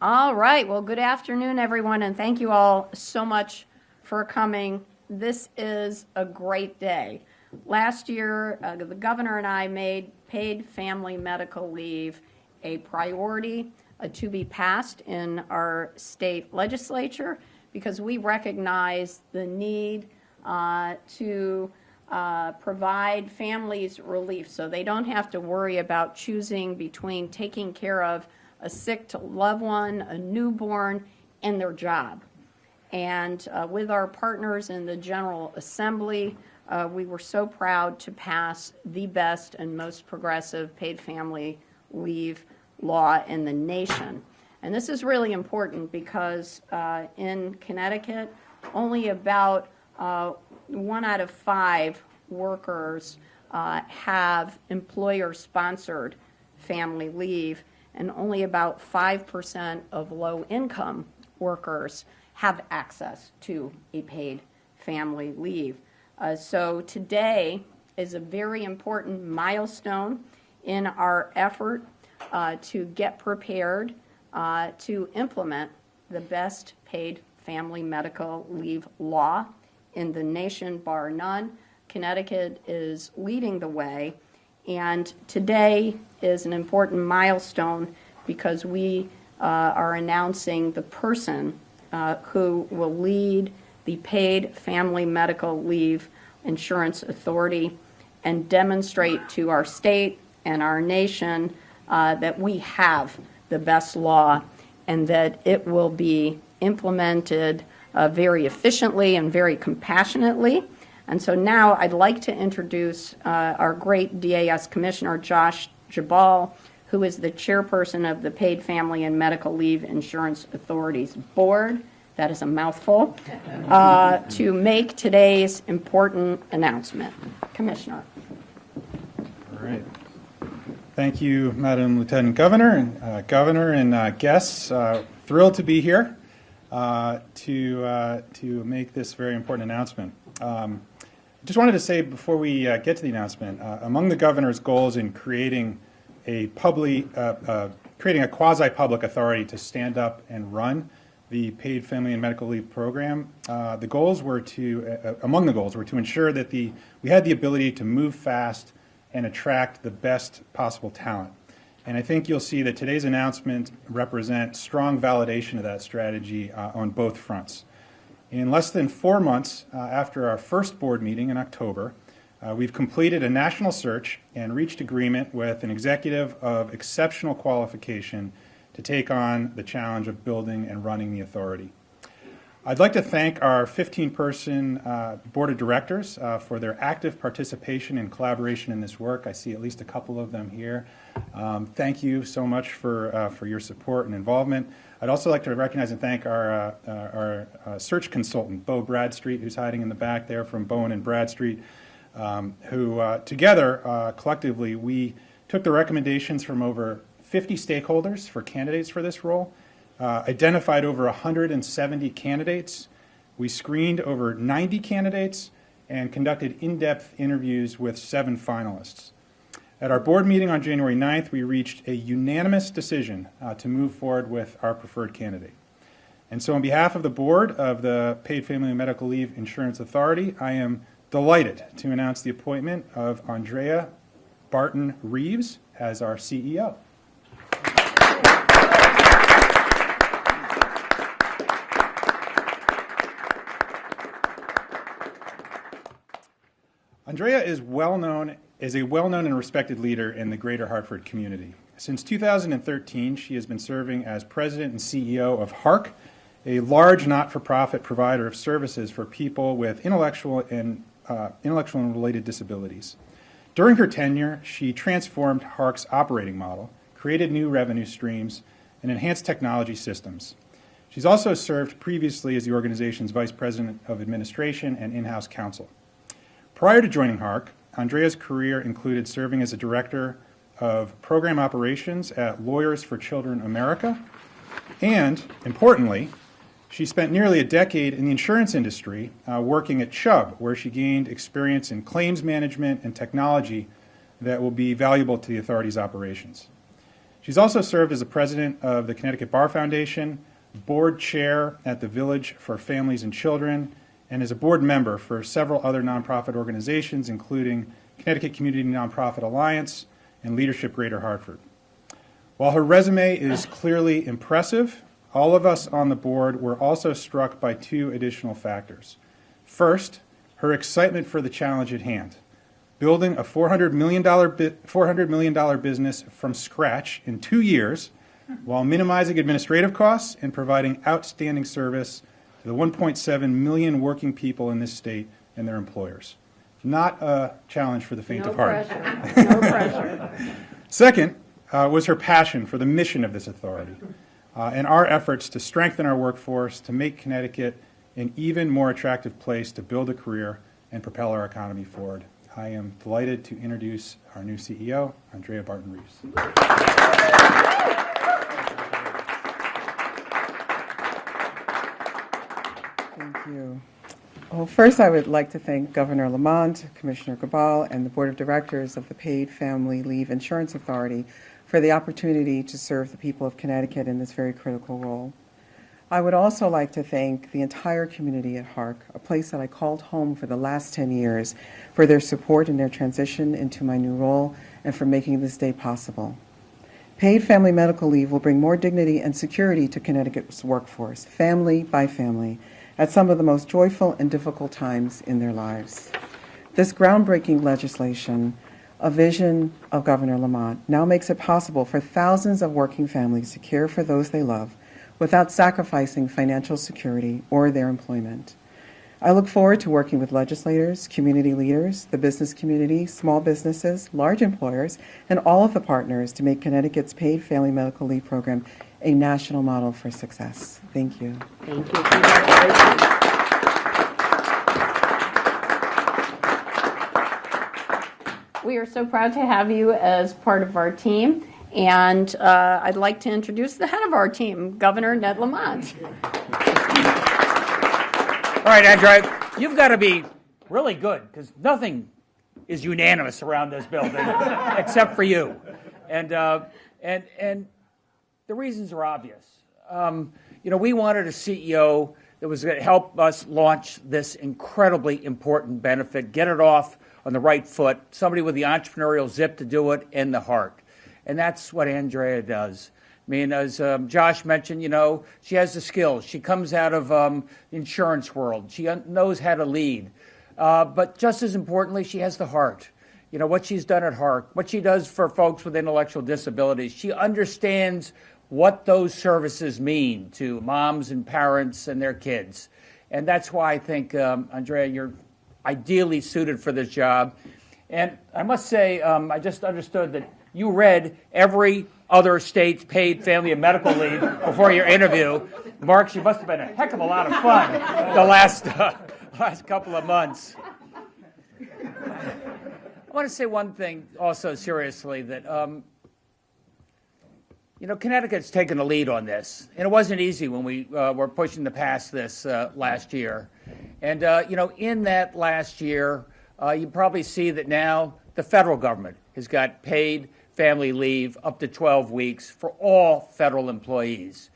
All right. Well, good afternoon, everyone, and thank you all so much for coming. This is a great day. Last year, the governor and I made paid family medical leave a priority to be passed in our state legislature because we recognize the need to provide families relief so they don't have to worry about choosing between taking care of a sick loved one, a newborn, and their job. And with our partners in the General Assembly, we were so proud to pass the best and most progressive paid family leave law in the nation. And this is really important because in Connecticut, only about 1 out of 5 workers have employer-sponsored family leave, and only about 5% of low-income workers have access to a paid family leave. So today is a very important milestone in our effort to get prepared to implement the best paid family medical leave law in the nation, bar none. Connecticut is leading the way, and today is an important milestone because we are announcing the person who will lead the paid family medical leave insurance authority and demonstrate to our state and our nation that we have the best law and that it will be implemented very efficiently and very compassionately. And so now I'd like to introduce our great DAS Commissioner, Josh GEBALLE, who is the chairperson of the Paid Family and Medical Leave Insurance Authority's board. That is a mouthful, to make today's important announcement. Commissioner. All right. Thank you, Madam Lieutenant Governor and guests. Thrilled to be here to make this very important announcement. Just wanted to say before we get to the announcement, among the governor's goals in creating a quasi-public authority to stand up and run the paid family and medical leave program, among the goals were to ensure that we had the ability to move fast and attract the best possible talent. And I think you'll see that today's announcement represents strong validation of that strategy on both fronts. In less than 4 months after our first board meeting in October, we've completed a national search and reached agreement with an executive of exceptional qualification to take on the challenge of building and running the authority. I'd like to thank our 15-person board of directors for their active participation and collaboration in this work. I see at least a couple of them here. Thank you so much for your support and involvement. I'd also like to recognize and thank our search consultant, Bo Bradstreet, who's hiding in the back there from Bowen and Bradstreet, who together, collectively, we took the recommendations from over 50 stakeholders for candidates for this role, identified over 170 candidates. We screened over 90 candidates and conducted in-depth interviews with 7 finalists. At our board meeting on January 9th, we reached a unanimous decision to move forward with our preferred candidate. And so on behalf of the board of the Paid Family and Medical Leave Insurance Authority, I am delighted to announce the appointment of Andrea Barton Reeves as our CEO. Andrea is a well-known and respected leader in the greater Hartford community. Since 2013, she has been serving as president and CEO of HARC, a large not-for-profit provider of services for people with intellectual and related disabilities. During her tenure, she transformed HARC's operating model, created new revenue streams, and enhanced technology systems. She's also served previously as the organization's vice president of administration and in-house counsel. Prior to joining HARC, Andrea's career included serving as a director of program operations at Lawyers for Children America, and, importantly, she spent nearly a decade in the insurance industry working at Chubb, where she gained experience in claims management and technology that will be valuable to the authority's operations. She's also served as the president of the Connecticut Bar Foundation, board chair at the Village for Families and Children, and is a board member for several other nonprofit organizations, including Connecticut Community Nonprofit Alliance and Leadership Greater Hartford. While her resume is clearly impressive, all of us on the board were also struck by two additional factors. First, her excitement for the challenge at hand, building a $400 million business from scratch in 2 years while minimizing administrative costs and providing outstanding service to the 1.7 million working people in this state and their employers. Not a challenge for the faint of heart. No pressure. Second was her passion for the mission of this authority and our efforts to strengthen our workforce to make Connecticut an even more attractive place to build a career and propel our economy forward. I am delighted to introduce our new CEO, Andrea Barton Reeves. Thank you. Well, first I would like to thank Governor Lamont, Commissioner GEBALLE, and the Board of Directors of the Paid Family Leave Insurance Authority for the opportunity to serve the people of Connecticut in this very critical role. I would also like to thank the entire community at Hark, a place that I called home for the last 10 years, for their support in their transition into my new role and for making this day possible. Paid family medical leave will bring more dignity and security to Connecticut's workforce, family by family, at some of the most joyful and difficult times in their lives. This groundbreaking legislation, a vision of Governor Lamont, now makes it possible for thousands of working families to care for those they love without sacrificing financial security or their employment. I look forward to working with legislators, community leaders, the business community, small businesses, large employers, and all of the partners to make Connecticut's paid family medical leave program a national model for success. Thank you. Thank you. Congratulations. We are so proud to have you as part of our team. And I'd like to introduce the head of our team, Governor Ned Lamont. All right, Andrea, you've got to be really good because nothing is unanimous around this building except for you. And the reasons are obvious. We wanted a CEO that was going to help us launch this incredibly important benefit, get it off on the right foot, somebody with the entrepreneurial zip to do it and the heart. And that's what Andrea does. I mean, as Josh mentioned, she has the skills. She comes out of the insurance world. She knows how to lead. But just as importantly, she has the heart. What she's done at Hark, what she does for folks with intellectual disabilities. She understands what those services mean to moms and parents and their kids. And that's why I think, Andrea, you're ideally suited for this job. And I must say, I just understood that you read every other state's paid family and medical leave before your interview. Mark, you must have been a heck of a lot of fun the last couple of months. I want to say one thing also seriously, that Connecticut's taken the lead on this, and it wasn't easy when we were pushing to pass this last year. And in that last year, you probably see that now the federal government has got paid family leave up to 12 weeks for all federal employees.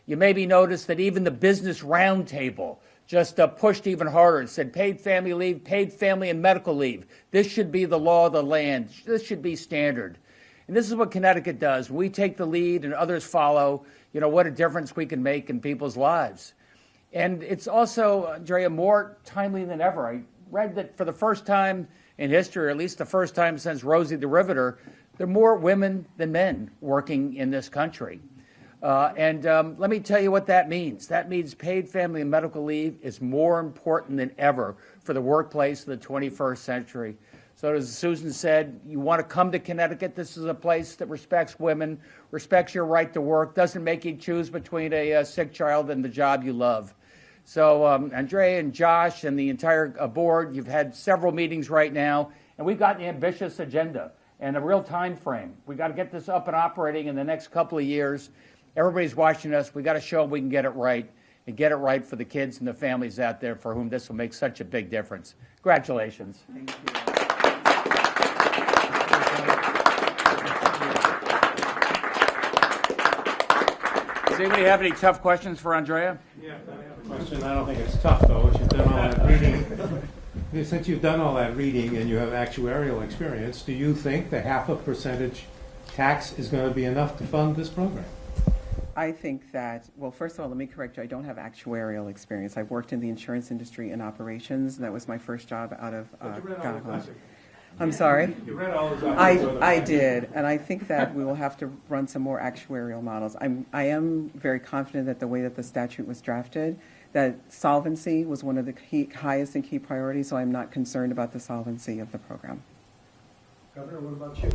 You maybe noticed that even the Business Roundtable just pushed even harder and said paid family leave, paid family and medical leave. This should be the law of the land. This should be standard. And this is what Connecticut does. When we take the lead and others follow, what a difference we can make in people's lives. And it's also, Andrea, more timely than ever. I read that for the first time in history, or at least the first time since Rosie the Riveter, there are more women than men working in this country. And let me tell you what that means. That means paid family and medical leave is more important than ever for the workplace of the 21st century. So as Susan said, you want to come to Connecticut. This is a place that respects women, respects your right to work, doesn't make you choose between a sick child and the job you love. So Andrea and Josh and the entire board, you've had several meetings right now, and we've got an ambitious agenda and a real time frame. We've got to get this up and operating in the next couple of years. Everybody's watching us. We've got to show them we can get it right, and get it right for the kids and the families out there for whom this will make such a big difference. Congratulations. Thank you. Does anybody have any tough questions for Andrea? Yeah, I have a question. I don't think it's tough, though. If you've done all that reading, since you've done all that reading and you have actuarial experience, do you think the 0.5% tax is going to be enough to fund this program? I think that, well, first of all, let me correct you. I don't have actuarial experience. I've worked in the insurance industry in operations, and that was my first job out of But you read all the Ghana. classics. I'm sorry? You read all the documents. I did, and I think that we will have to run some more actuarial models. I am very confident that the way that the statute was drafted, that solvency was one of the highest and key priorities, so I'm not concerned about the solvency of the program. Governor, what about you?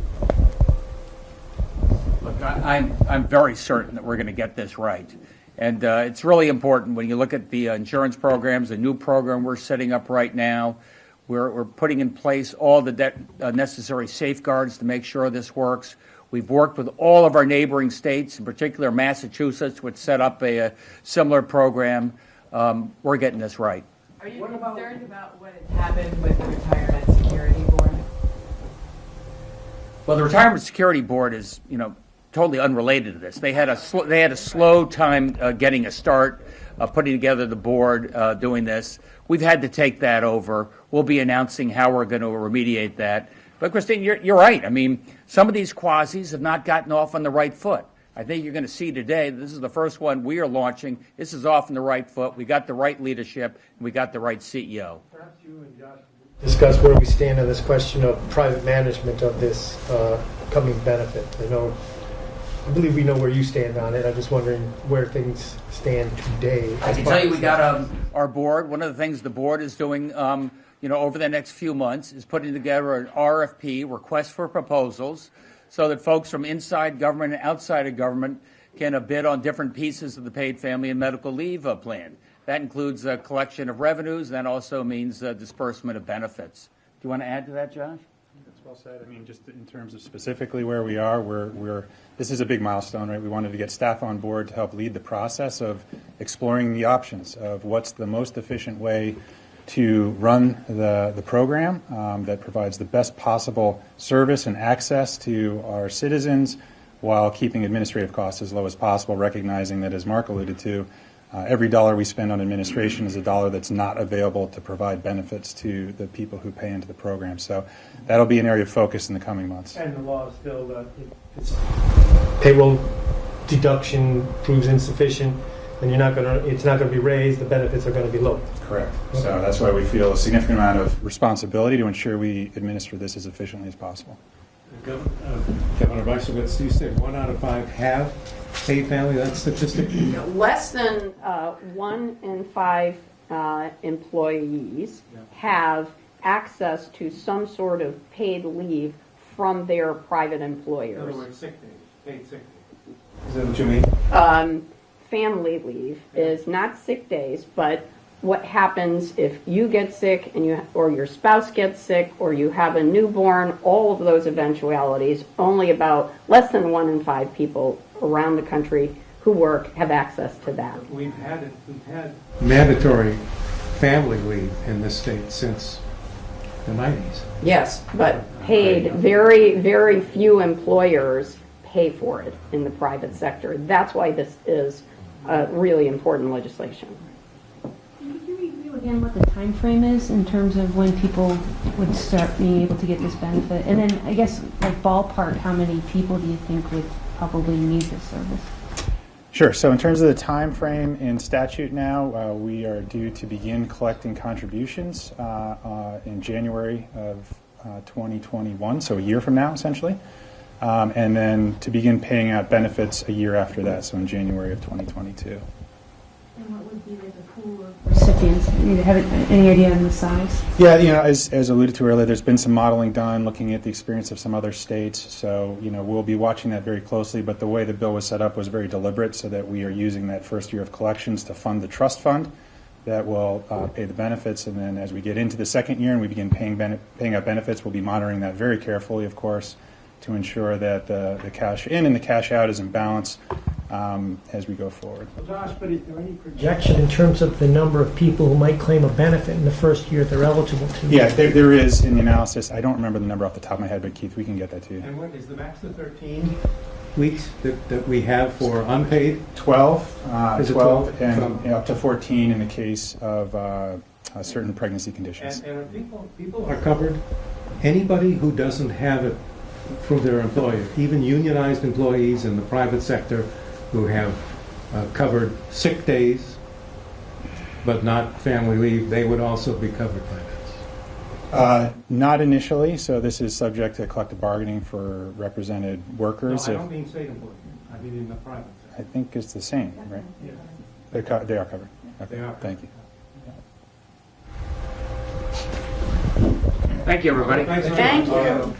Look, I'm very certain that we're going to get this right. And it's really important when you look at the insurance programs, the new program we're setting up right now. We're putting in place all the necessary safeguards to make sure this works. We've worked with all of our neighboring states, in particular Massachusetts, which set up a similar program. We're getting this right. Are you concerned about what has happened with the Retirement Security Board? Well, the Retirement Security Board is, totally unrelated to this. They had a slow time getting a start, putting together the board, doing this. We've had to take that over. We'll be announcing how we're going to remediate that. But Christine, you're right. I mean, some of these quasis have not gotten off on the right foot. I think you're going to see today, this is the first one we are launching. This is off on the right foot. We got the right leadership, and we got the right CEO. Perhaps you and Josh discuss where we stand on this question of private management of this coming benefit. I believe we know where you stand on it. I'm just wondering where things stand today. I can tell you we got our board. One of the things the board is doing over the next few months is putting together an RFP, request for proposals, so that folks from inside government and outside of government can bid on different pieces of the paid family and medical leave plan. That includes a collection of revenues. That also means disbursement of benefits. Do you want to add to that, Josh? That's well said. I mean, just in terms of specifically where we are, this is a big milestone, right? We wanted to get staff on board to help lead the process of exploring the options of what's the most efficient way to run the program that provides the best possible service and access to our citizens while keeping administrative costs as low as possible, recognizing that, as Mark alluded to, every dollar we spend on administration is a dollar that's not available to provide benefits to the people who pay into the program. So that'll be an area of focus in the coming months. And the law is still that if payroll deduction proves insufficient, then it's not going to be raised. The benefits are going to be low. Correct. So that's why we feel a significant amount of responsibility to ensure we administer this as efficiently as possible. Governor Bicewicz, you said 1 out of 5 have paid family. That statistic? Less than 1 in 5 employees have access to some sort of paid leave from their private In employers. other words, sick days, paid sick days. Is that what you mean? Family leave is not sick days, but what happens if you get sick or your spouse gets sick or you have a newborn, all of those eventualities, only about less than 1 in 5 people around the country who work have access to that. We've had mandatory family leave in this state since the 90s. Yes, but paid, very, very few employers pay for it in the private sector. That's why this is really important legislation. Could you review again what the time frame is in terms of when people would start being able to get this benefit? And then I guess like ballpark, how many people do you think would probably need this service? Sure. So in terms of the time frame in statute now, we are due to begin collecting contributions in January of 2021, so a year from now, essentially. And then to begin paying out benefits a year after that, so in January of 2022. And what would be the pool of recipients? Do you have any idea on the size? Yeah, as alluded to earlier, there's been some modeling done looking at the experience of some other states. So, we'll be watching that very closely. But the way the bill was set up was very deliberate so that we are using that first year of collections to fund the trust fund that will pay the benefits. And then as we get into the second year and we begin paying out benefits, we'll be monitoring that very carefully, of course, to ensure that the cash in and the cash out is in balance as we go forward. Well, Josh, but is there any projection in terms of the number of people who might claim a benefit in the first year they're eligible to? Yeah, there is in the analysis. I don't remember the number off the top of my head, but Keith, we can get that to you. And what is the max of 13? weeks that we have for unpaid? 12, Is it 12 12? and up to 14 in the case of certain pregnancy conditions. And are people are covered? Anybody who doesn't have it from their employer, even unionized employees in the private sector who have covered sick days but not family leave, they would also be covered by this. Not initially, so this is subject to collective bargaining for represented No, workers. I don't mean state employees. I mean in the private sector. I think it's the same, right? Yeah. They are covered. Okay, They are. Thank you. Thank you, everybody. Thanks very Thank much. you.